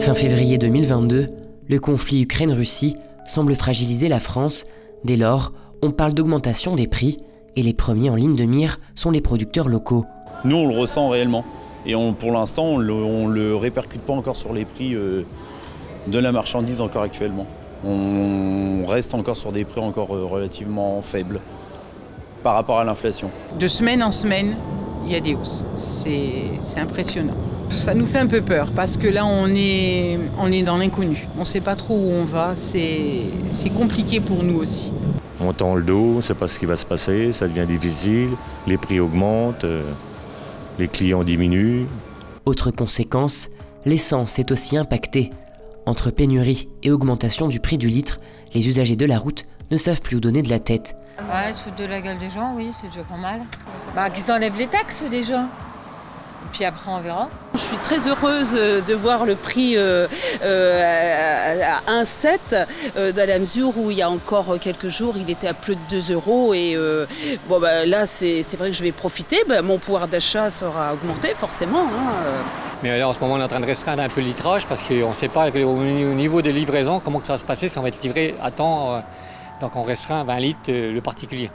Fin février 2022, le conflit Ukraine-Russie semble fragiliser la France. Dès lors, on parle d'augmentation des prix et les premiers en ligne de mire sont les producteurs locaux. Nous, on le ressent réellement et pour l'instant, on le répercute pas encore sur les prix de la marchandise encore actuellement. On reste encore sur des prix encore relativement faibles par rapport à l'inflation. De semaine en semaine, il y a des hausses. C'est impressionnant. Ça nous fait un peu peur parce que là, on est dans l'inconnu. On ne sait pas trop où on va. C'est compliqué pour nous aussi. On tend le dos, on ne sait pas ce qui va se passer, ça devient difficile, les prix augmentent, les clients diminuent. Autre conséquence, l'essence est aussi impactée. Entre pénurie et augmentation du prix du litre, les usagers de la route ne savent plus où donner de la tête. Ouais, se foutre de la gueule des gens, oui, c'est déjà pas mal. Qu'ils enlèvent les taxes déjà. Puis après on verra. Je suis très heureuse de voir le prix à 1,7 dans la mesure où il y a encore quelques jours il était à plus de 2 € et là c'est vrai que je vais profiter, mon pouvoir d'achat sera augmenté forcément. Mais là en ce moment on est en train de restreindre un peu le litrage parce qu'on ne sait pas au niveau des livraisons comment que ça va se passer, si on va être livré à temps, donc on restreint 20 litres le particulier.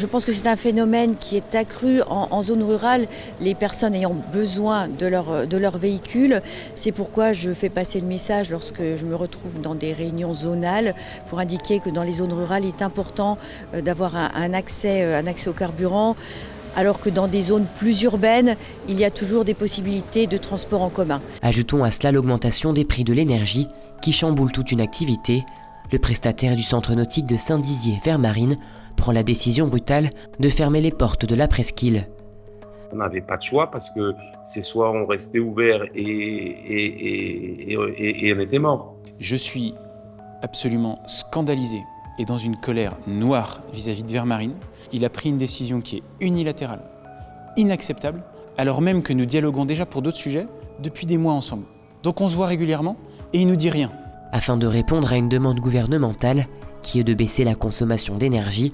Je pense que c'est un phénomène qui est accru en zone rurale, les personnes ayant besoin de leur véhicule. C'est pourquoi je fais passer le message lorsque je me retrouve dans des réunions zonales pour indiquer que dans les zones rurales, il est important d'avoir un accès au carburant, alors que dans des zones plus urbaines, il y a toujours des possibilités de transport en commun. Ajoutons à cela l'augmentation des prix de l'énergie qui chamboule toute une activité. Le prestataire du centre nautique de Saint-Dizier-Vermarine prend la décision brutale de fermer les portes de la presqu'île. On n'avait pas de choix parce que c'est soit on restait ouvert et on était mort. Je suis absolument scandalisé et dans une colère noire vis-à-vis de Vermarine. Il a pris une décision qui est unilatérale, inacceptable, alors même que nous dialoguons déjà pour d'autres sujets depuis des mois ensemble. Donc on se voit régulièrement et il nous dit rien. Afin de répondre à une demande gouvernementale qui est de baisser la consommation d'énergie,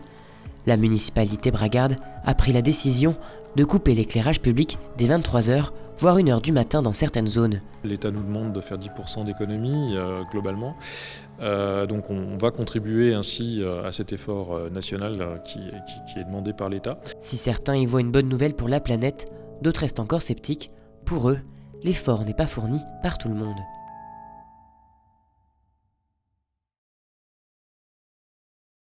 la municipalité bragarde a pris la décision de couper l'éclairage public dès 23h, voire 1h du matin dans certaines zones. L'État nous demande de faire 10% d'économie globalement, donc on va contribuer ainsi à cet effort national qui est demandé par l'État. Si certains y voient une bonne nouvelle pour la planète, d'autres restent encore sceptiques. Pour eux, l'effort n'est pas fourni par tout le monde.